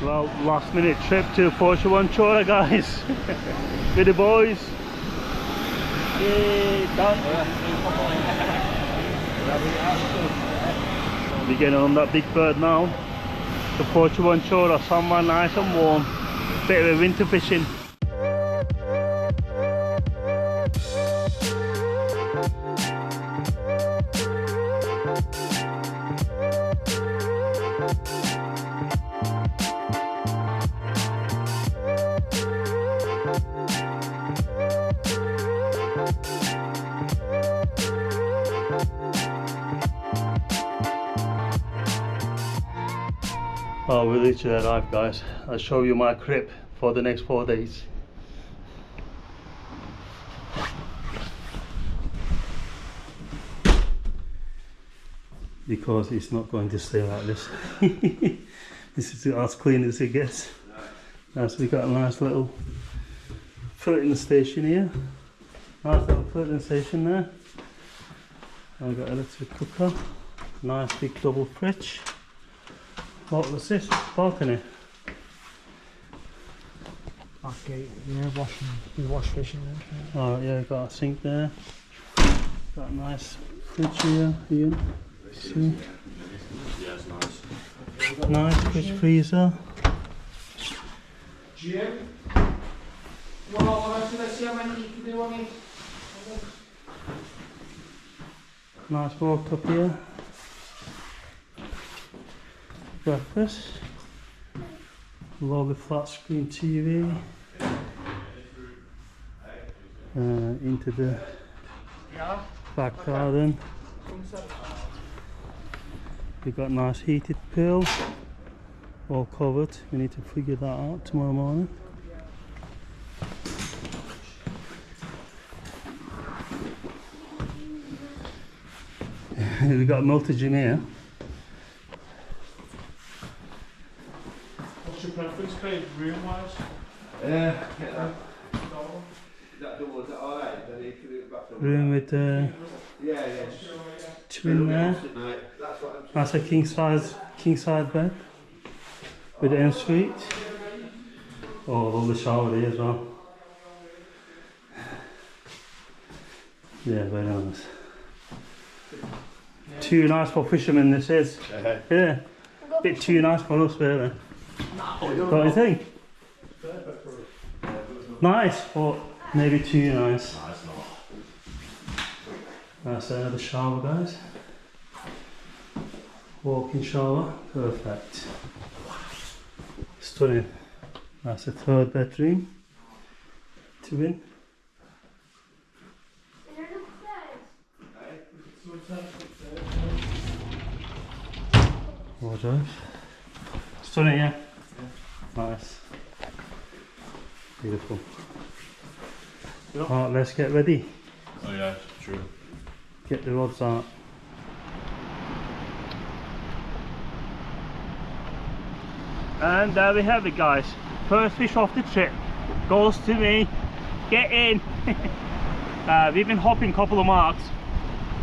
Well, last minute trip to Fuerteventura, guys. With the boys. Yay, done. We're getting on that big bird now. The Fuerteventura, somewhere nice and warm. Bit of winter fishing. Oh, we literally arrived, guys. I'll show you my crib for the next 4 days. Because it's not going to stay like this. This is as clean as it gets. So we got a nice little floating station here. Nice little floating station there. I've got a electric cooker. Nice big double fridge. What was this? Balcony? Okay, yeah, we wash fish in there. Oh yeah, got a sink there. Got a nice fridge here, See? Yeah, it's nice. Nice fridge freezer. Jim? Nice walk up here. Breakfast. Lovely flat screen TV. Into the back garden. We got nice heated pool. All covered. We need to figure that out tomorrow morning. We got a multi-gym here. What's your preference, Craig, room-wise? That door, is that alright? Room with Yeah. twin there. That's a king size bed with the ensuite. Oh, lovely shower here as well. Yeah, very nice. Too nice for fishermen, this is. Yeah, bit too nice for us, really. What do you think? Nice, but maybe too nice. That's another shower, guys. Walk-in shower, perfect. Stunning. That's the third bedroom. Twin. Wardrobe. Stunning, yeah? Nice. Beautiful. Alright, let's get ready. Oh yeah, true. Get the rods out. And there we have it, guys. First fish off the trip goes to me. Get in. We've been hopping a couple of marks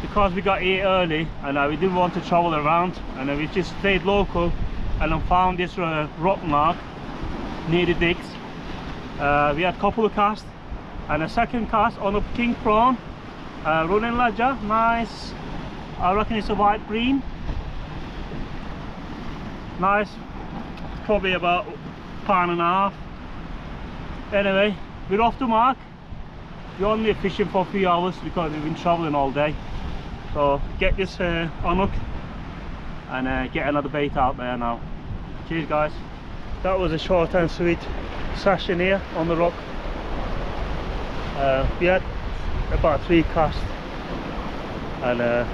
because we got here early and we didn't want to travel around, and we just stayed local and I found this rock mark near the digs. We had a couple of casts and a second cast on a king prawn, running ledger, nice. I reckon it's a white green. Nice, probably about £1.5. Anyway, we're off the mark. We're only fishing for a few hours because we've been traveling all day. So get this on and get another bait out there now. Cheers, guys. That was a short and sweet session here on the rock. We had about 3 casts and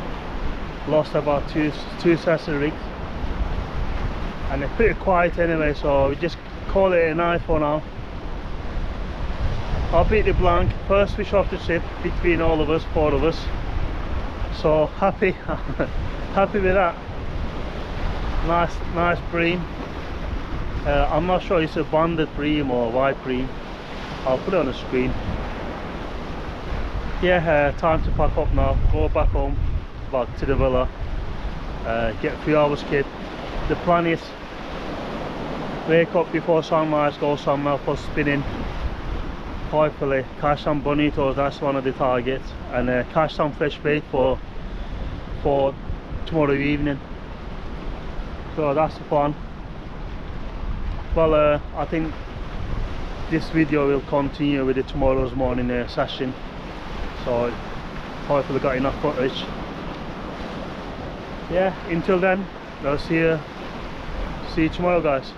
lost about two sets of rigs, and they're pretty quiet anyway, so we just call it a night for now. I'll beat the blank, first fish off the trip between all of us, 4 of us, so happy happy with that. Nice bream. I'm not sure it's a banded bream or white bream. I'll put it on the screen. Yeah, time to pack up now, go back home, back to the villa, get a few hours kid. The plan is Wake up before sunrise, go somewhere for spinning. Hopefully catch some bonitos, that's one of the targets, and catch some fresh bait for tomorrow evening. So that's the plan. Well, I think this video will continue with the tomorrow's morning session, so hopefully got enough footage. Yeah, until then, I'll see you tomorrow, guys.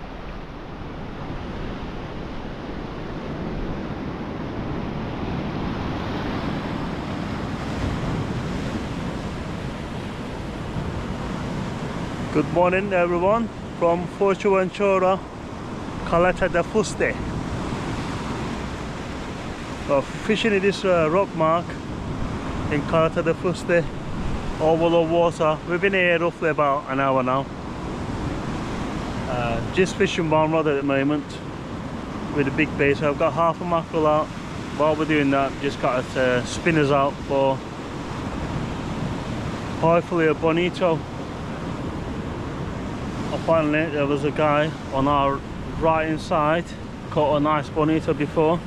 Good morning everyone from Fuerteventura, Caleta de Fuste. Fishing in this rock mark in Caleta de Fuste over the water. We've been here roughly about an hour now. Just fishing one rod at the moment with a big bait. So I've got half a mackerel out. While we're doing that, just got spinners out for hopefully a bonito. Apparently there was a guy on our right hand side caught a nice bonito before,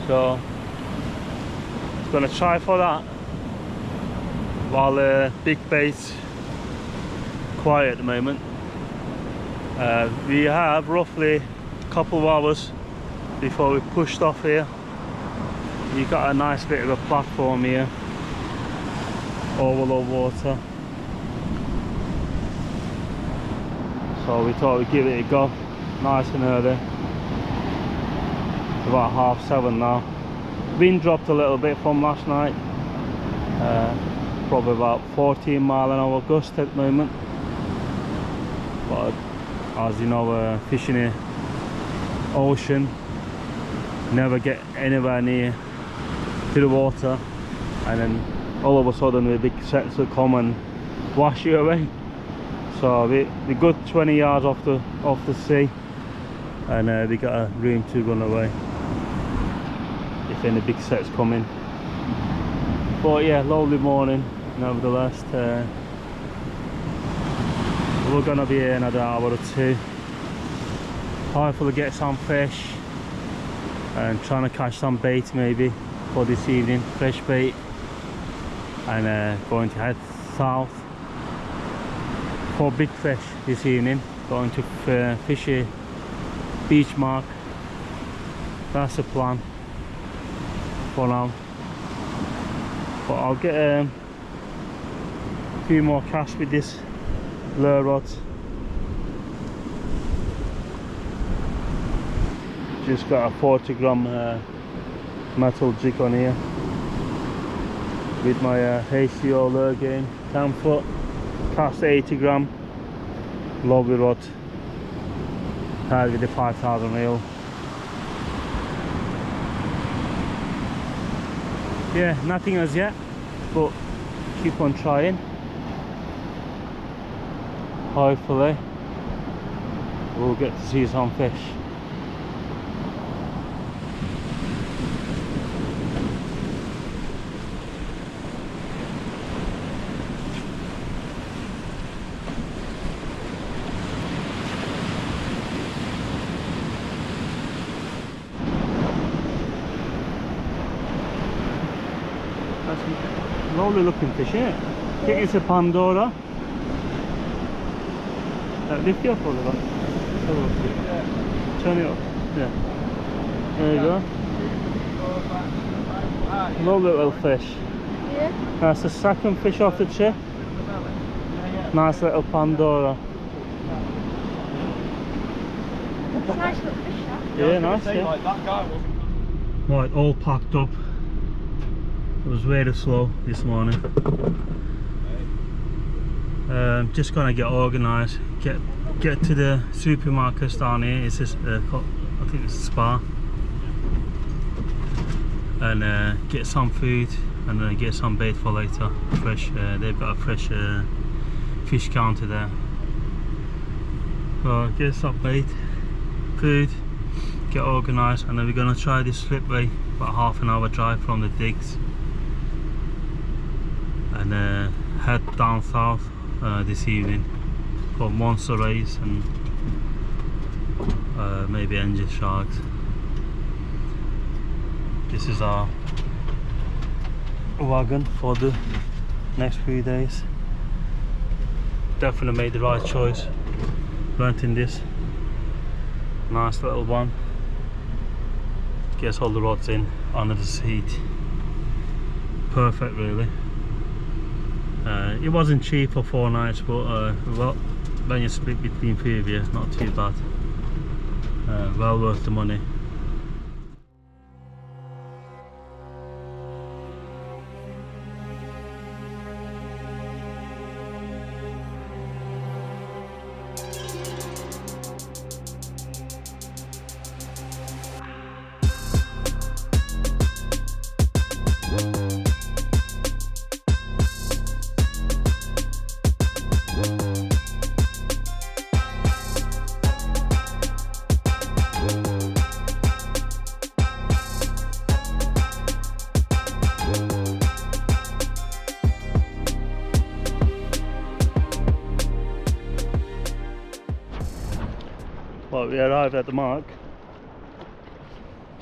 so I'm gonna try for that while the big bait's quiet at the moment. We have roughly a couple of hours before we pushed off here. You got a nice bit of a platform here over the water, so we thought we'd give it a go nice and early. It's about 7:30 now. Wind dropped a little bit from last night, probably about 14 mile an hour gust at the moment, but as you know, fishing in ocean, never get anywhere near to the water, and then all of a sudden the big sets will come and wash you away. So we good 20 yards off the sea, and we got a room to run away if any big sets come in. But yeah, lovely morning nevertheless. We're gonna be here another hour or two. Hopefully get some fish and trying to catch some bait maybe for this evening, fresh bait, and going to head south for big fish this evening. Going to fish a beach mark. That's the plan for now, but I'll get a few more casts with this lure rod. Just got a 40-gram metal jig on here with my HCO lure game, 10 foot, cast 80 gram, lovely rod, tied with the 5000 reel. Yeah, nothing as yet, but keep on trying. Hopefully we'll get to see some fish. That's a lovely looking fish here. I think it's a Pandora. Lift you up a little bit. Turn it up. Yeah. There you go. Lovely little fish. Yeah. That's the second fish off the trip. Nice little Pandora. Nice little fish, yeah, nice. Yeah. Like that guy wasn't. Right, all packed up. It was very slow this morning. Just gonna get organised, get to the supermarkets down here. It's just I think it's a Spa, and get some food, and then get some bait for later. Fresh, they've got a fresh fish counter there. So get some bait, food, get organised, and then we're gonna try this slipway, about half an hour drive from the digs, and head down south this evening for monster rays and maybe angel sharks. This is our wagon for the next few days. Definitely made the right choice renting this nice little one. Gets all the rods in under the seat. Perfect really. It wasn't cheap for 4 nights, but well, when you split between 3 of you, not too bad. Well worth the money. Well, we arrived at the mark.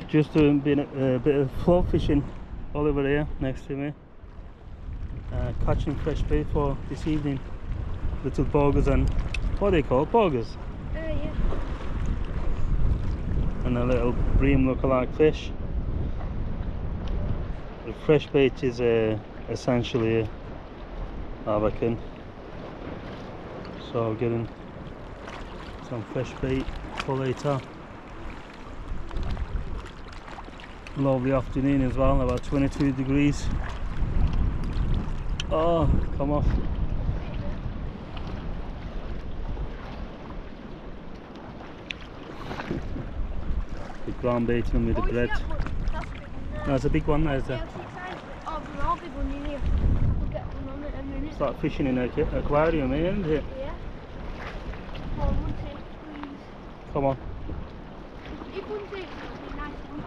Just doing a bit of float fishing all over here next to me. Catching fresh bait for this evening. Little boggers and what are they called? Boggers? Yeah. And a little bream lookalike fish. The fresh bait is essentially I reckon. So getting some fresh bait for later. Lovely afternoon as well, about 22 degrees. Oh, come off. The ground baiting with the bread. That's a big one, there's Yeah, a. oh, there's all big one in here. I'll get one on it in a minute. It's like fishing in an aquarium, isn't it? Yeah. Oh, one take, please. Come on. If one takes, it'll be a nice one.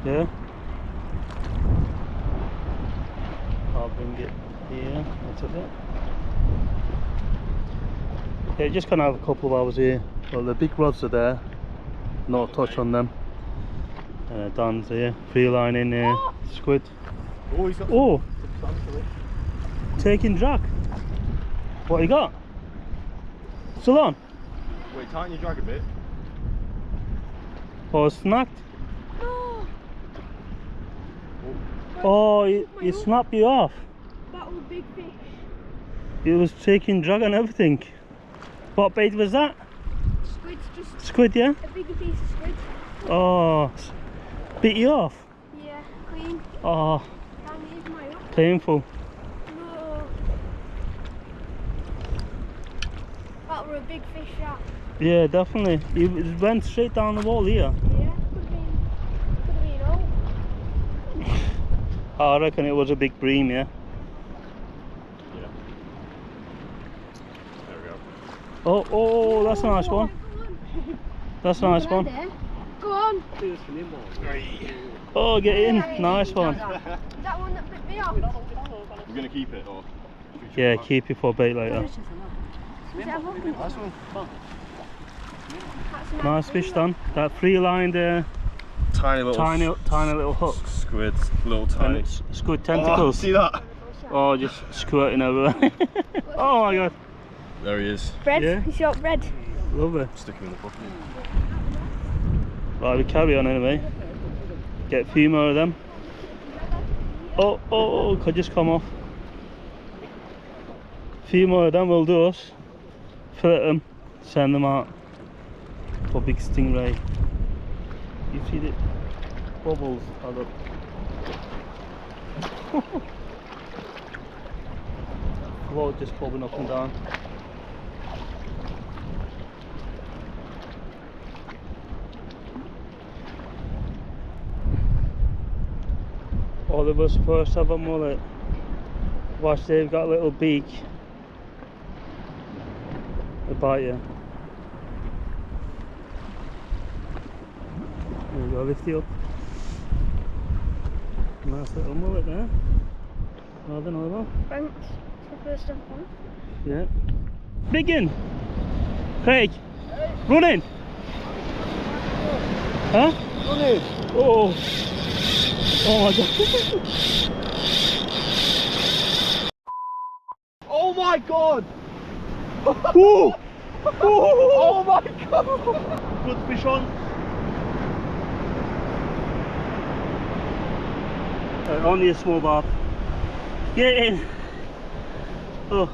Yeah. I'll bring it here. That's it. Yeah, just gonna have a couple of hours here. Well, the big rods are there. No touch on them. Dan's here. Free line in there. Squid. Oh, he's got Oh, substantially. taking drag. What you got? Still on? Wait, tighten your drag a bit. Oh, snapped. No! Oh, it snapped you off. That was a big fish. It was taking drag and everything. What bait was that? Squid's just Squid, yeah? a bigger piece of squid. Oh, bit you off? Yeah, clean. Oh, Down here's my hook. painful. No. That were a big fish, that. Yeah, definitely. It went straight down the wall here. Yeah, could have been all. I reckon it was a big bream, yeah? Yeah. There we go. Oh, that's a nice one. That's a nice one. Go on. Oh, get in. Nice one. Is that one that bit me off? We're gonna keep it or? Yeah, keep it for bait later. Is that one? Nice one. That's a Nice fish, Dan. That free line there. Tiny little Tiny little hook. squid, little And tiny. it's squid Oh, tentacles. see that? Oh, just squirting everywhere. Oh my god. There he is. Bread? Yeah. You short bread? Lovely. Stick him in the bucket. Right, we carry on anyway. Get a few more of them. Oh, could just come off. A few more of them will do us. Fillet them, send them out for big stingray. You see the bubbles are up. Float just bobbing up and down. All of us first have a mullet. Watch, they've got a little beak. They bite you. There we go, lift you up. Nice little mullet there. Another one. Thanks. It's the first time one. Yeah. Big in! Craig! Run in! Huh? Run in. Oh. Oh my god. Oh my god! Ooh. Oh my god! Good fish on. Only a small barb. Get in. Oh.